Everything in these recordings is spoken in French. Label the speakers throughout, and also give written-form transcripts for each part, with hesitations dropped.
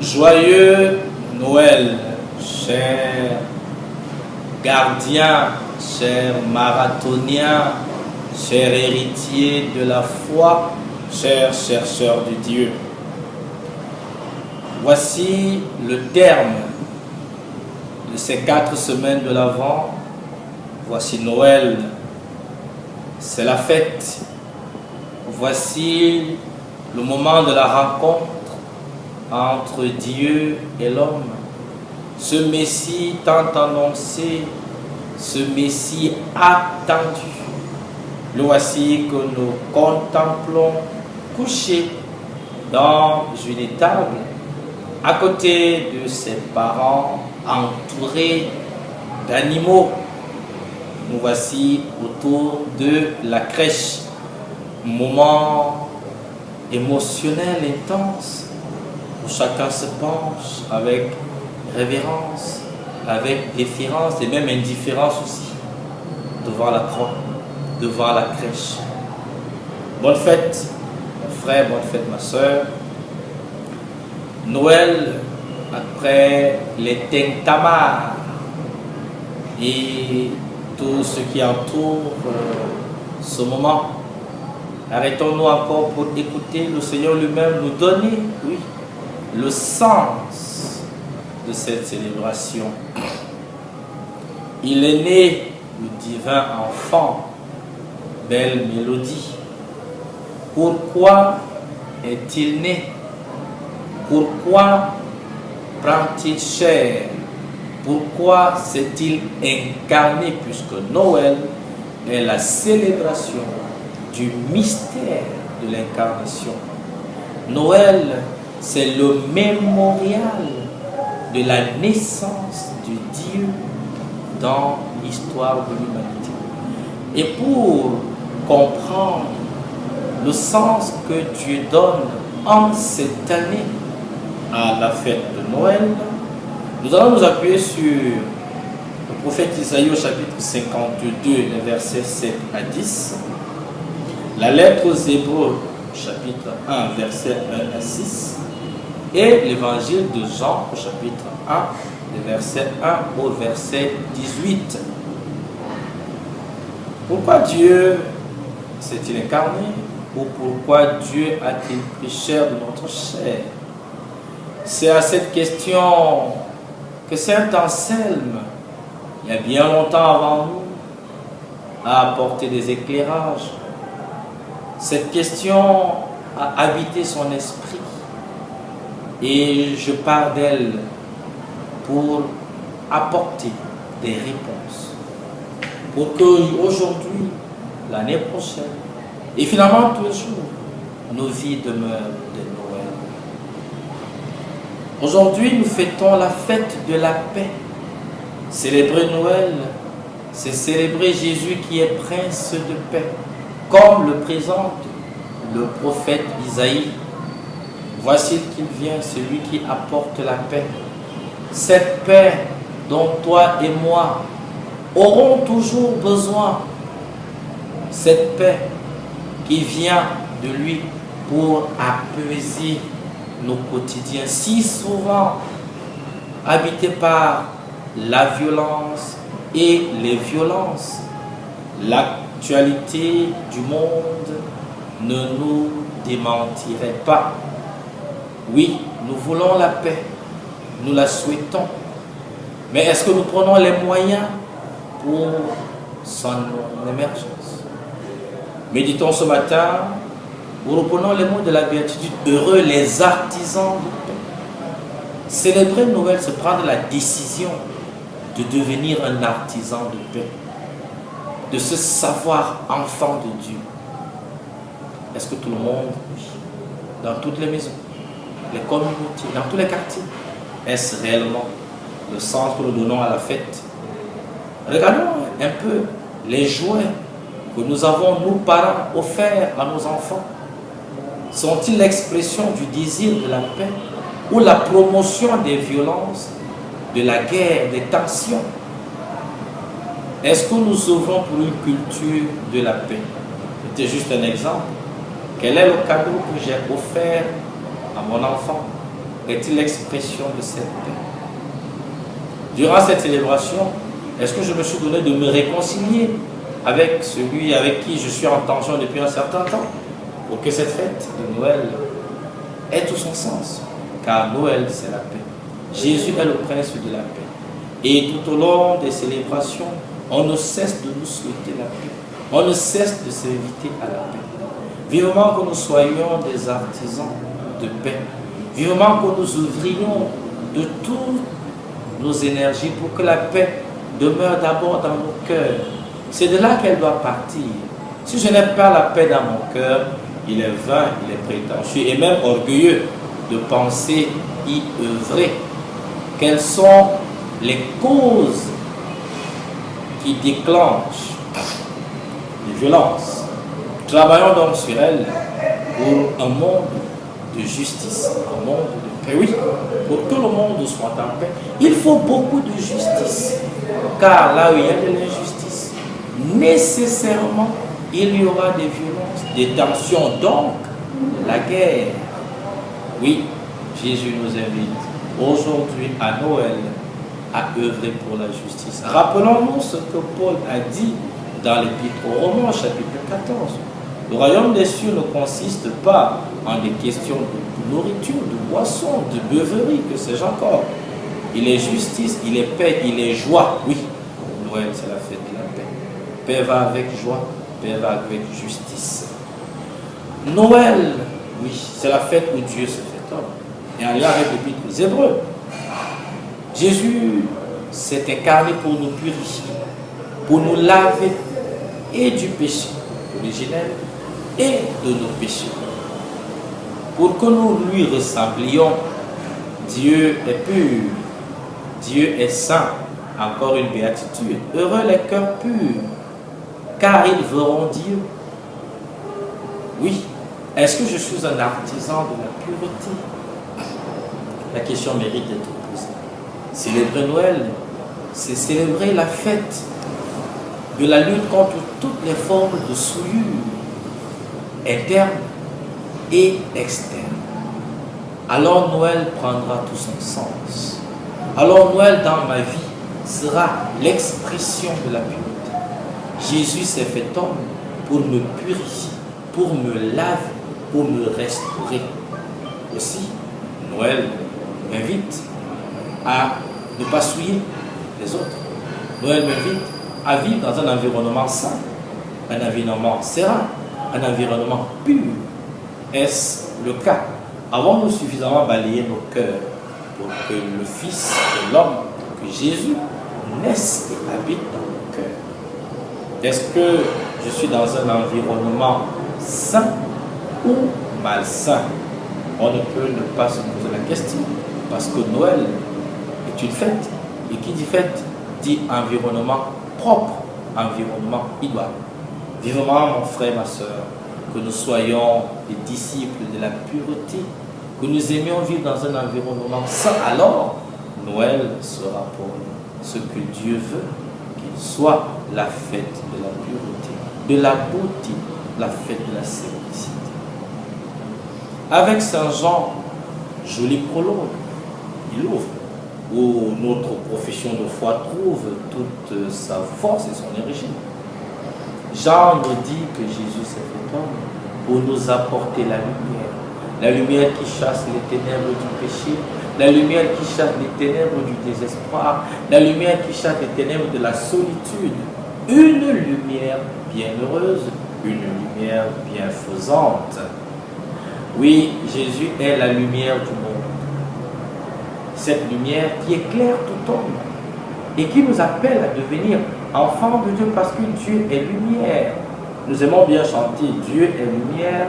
Speaker 1: Joyeux Noël, chers gardiens, chers marathoniens, chers héritiers de la foi, chers chercheurs de Dieu. Voici le terme de ces 4 semaines de l'Avent. Voici Noël, c'est la fête. Voici le moment de la rencontre entre Dieu et l'homme. Ce Messie tant annoncé, ce Messie attendu. Le voici que nous contemplons couché dans une étable à côté de ses parents, entourés d'animaux. Nous voici autour de la crèche. Moment émotionnel intense où chacun se penche avec révérence, avec déférence et même indifférence aussi devant la croix, devant la crèche. Bonne fête, mon frère, bonne fête, ma soeur. Noël, après les tintamars et tout ce qui entoure ce moment. Arrêtons-nous encore pour écouter le Seigneur lui-même nous donner, oui, le sens de cette célébration. Il est né, le divin enfant, belle mélodie. Pourquoi est-il né? Pourquoi prend-il chair? Pourquoi s'est-il incarné? Puisque Noël est la célébration du mystère de l'incarnation. Noël, c'est le mémorial de la naissance de Dieu dans l'histoire de l'humanité. Et pour comprendre le sens que Dieu donne en cette année à la fête de Noël, nous allons nous appuyer sur le prophète Isaïe au chapitre 52, les versets 7 à 10, la lettre aux Hébreux, chapitre 1, versets 1 à 6, et l'évangile de Jean, au chapitre 1, les versets 1 au verset 18. Pourquoi Dieu s'est-il incarné? Ou pourquoi Dieu a-t-il pris chair de notre chair? C'est à cette question que saint Anselme, il y a bien longtemps avant nous, a apporté des éclairages. Cette question a habité son esprit et je pars d'elle pour apporter des réponses. Pour que aujourd'hui, l'année prochaine, et finalement toujours, nos vies demeurent de Noël. Aujourd'hui, nous fêtons la fête de la paix. Célébrer Noël, c'est célébrer Jésus qui est prince de paix, comme le présente le prophète Isaïe. Voici qu'il vient, celui qui apporte la paix. Cette paix dont toi et moi aurons toujours besoin. Cette paix qui vient de lui pour apaiser nos quotidiens, si souvent habités par la violence et les violences. L'actualité du monde ne nous démentirait pas. Oui, nous voulons la paix, nous la souhaitons, mais est-ce que nous prenons les moyens pour son émergence? Méditons ce matin, nous reprenons les mots de la béatitude. Heureux les artisans de paix. Célébrer Noël, c'est prendre la décision de devenir un artisan de paix, de se savoir enfant de Dieu. Est-ce que tout le monde, dans toutes les maisons, les communautés, dans tous les quartiers, est-ce réellement le sens que nous donnons à la fête? Regardons un peu les jouets que nous avons, nous parents, offerts à nos enfants. Sont-ils l'expression du désir de la paix ou la promotion des violences, de la guerre, des tensions? Est-ce que nous œuvrons pour une culture de la paix? C'était juste un exemple. Quel est le cadeau que j'ai offert à mon enfant? est-il l'expression de cette paix? Durant cette célébration, est-ce que je me suis donné de me réconcilier avec celui avec qui je suis en tension depuis un certain temps, pour que cette fête de Noël ait tout son sens? Car Noël, c'est la paix. Jésus est le prince de la paix. Et tout au long des célébrations, on ne cesse de nous souhaiter la paix. On ne cesse de s'inviter à la paix. Vivement que nous soyons des artisans de paix. Vivement que nous ouvrions de toutes nos énergies pour que la paix demeure d'abord dans nos cœurs. C'est de là qu'elle doit partir. Si je n'ai pas la paix dans mon cœur, il est vain, il est prétentieux et même orgueilleux de penser y œuvrer. Quelles sont les causes qui déclenchent les violences? Travaillons donc sur elles pour un monde de justice, un monde de paix. Oui, pour que le monde soit en paix, il faut beaucoup de justice. Car là où il y a de l'injustice, nécessairement, il y aura des violences, des tensions, donc la guerre. Oui, Jésus nous invite aujourd'hui à Noël à œuvrer pour la justice. Rappelons-nous ce que Paul a dit dans l'Épître aux Romains, chapitre 14. Le royaume des cieux ne consiste pas en des questions de nourriture, de boisson, de beuverie, que sais-je encore. Il est justice, il est paix, il est joie. Oui, Noël, c'est la fête de la paix. Paix va avec joie, paix va avec justice. Noël, oui, c'est la fête où Dieu se fait homme. Et en lien avec l'Épître aux Hébreux, Jésus s'est incarné pour nous purifier, pour nous laver et du péché originel et de nos péchés. Pour que nous lui ressemblions, Dieu est pur, Dieu est saint. Encore une béatitude. Heureux les cœurs purs, car ils verront Dieu. Oui, est-ce que je suis un artisan de la pureté? La question mérite d'être posée. Célébrer Noël, c'est célébrer la fête de la lutte contre toutes les formes de souillure, internes et externes. Alors Noël prendra tout son sens. Alors Noël dans ma vie sera l'expression de la pureté. Jésus s'est fait homme pour me purifier, pour me laver, pour me restaurer. Aussi, Noël m'invite à ne pas souiller les autres. Noël m'invite à vivre dans un environnement sain, un environnement serein, un environnement pur. Est-ce le cas? Avons-nous suffisamment balayé nos cœurs pour que le Fils de l'homme, que Jésus, naisse et habite dans nos cœurs? Est-ce que je suis dans un environnement sain ou malsain? On ne peut ne pas se poser la question, parce que Noël est une fête. Et qui dit fête dit environnement propre, environnement idoine. Vivement, mon frère, ma soeur, que nous soyons des disciples de la pureté, que nous aimions vivre dans un environnement sain. Alors, Noël sera pour nous ce que Dieu veut, qu'il soit la fête de la pureté, de la beauté, la fête de la simplicité. Avec Saint Jean, joli prologue, il ouvre, où notre profession de foi trouve toute sa force et son origine. Jean nous dit que Jésus s'est fait homme pour nous apporter la lumière qui chasse les ténèbres du péché, la lumière qui chasse les ténèbres du désespoir, la lumière qui chasse les ténèbres de la solitude, une lumière bienheureuse, une lumière bienfaisante. Oui, Jésus est la lumière du monde. Cette lumière qui éclaire tout homme et qui nous appelle à devenir enfants de Dieu parce que Dieu est lumière. Nous aimons bien chanter Dieu est lumière,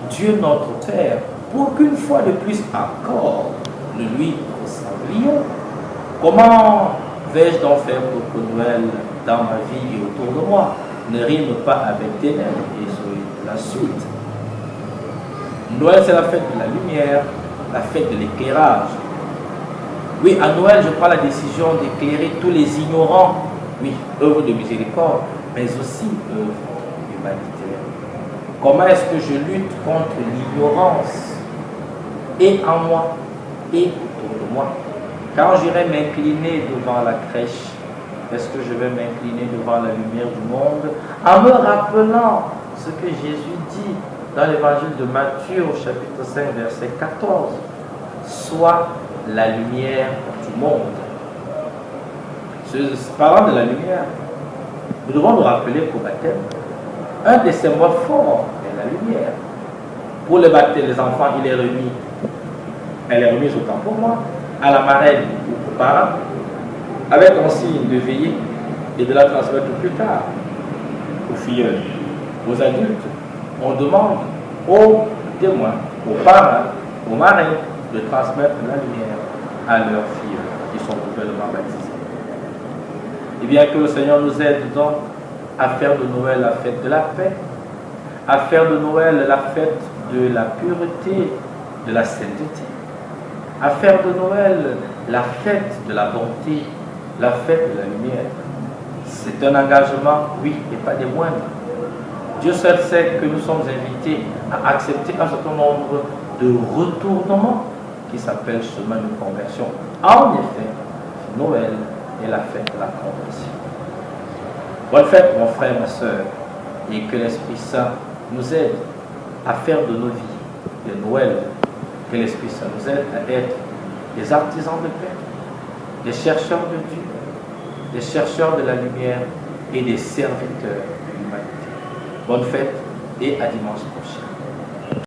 Speaker 1: Dieu notre Père, pour qu'une fois de plus encore, nous lui ressemblions. Comment vais-je donc faire pour que Noël dans ma vie et autour de moi ne rime pas avec ténèbres et sur la suite? Noël, c'est la fête de la lumière, la fête de l'éclairage. Oui, à Noël, je prends la décision d'éclairer tous les ignorants. Oui, œuvre de miséricorde, mais aussi œuvre humanitaire. Comment est-ce que je lutte contre l'ignorance et en moi et autour de moi. Quand j'irai m'incliner devant la crèche, est-ce que je vais m'incliner devant la lumière du monde en me rappelant ce que Jésus dit dans l'évangile de Matthieu au chapitre 5 verset 14? Sois la lumière du monde. Parlant de la lumière, nous devons nous rappeler qu'au baptême, un des symboles forts est la lumière. Pour le baptême, les enfants, elle est remise autant pour moi, à la marraine ou aux parents, avec un signe de veiller et de la transmettre plus tard aux filles, aux adultes. On demande aux témoins, aux parents, aux marraines de transmettre la lumière à leurs filles qui sont nouvellement baptisées. Et bien que le Seigneur nous aide donc à faire de Noël la fête de la paix, à faire de Noël la fête de la pureté, de la sainteté, à faire de Noël la fête de la bonté, la fête de la lumière. C'est un engagement, oui, et pas des moindres. Dieu seul sait que nous sommes invités à accepter un certain nombre de retournements qui s'appellent chemin de conversion. En effet, Noël est la fête de la conversion. Bonne fête, mon frère, ma soeur, et que l'Esprit Saint nous aide à faire de nos vies de Noël, que l'Esprit Saint nous aide à être des artisans de paix, des chercheurs de Dieu, des chercheurs de la lumière et des serviteurs de l'humanité. Bonne fête et à dimanche prochain.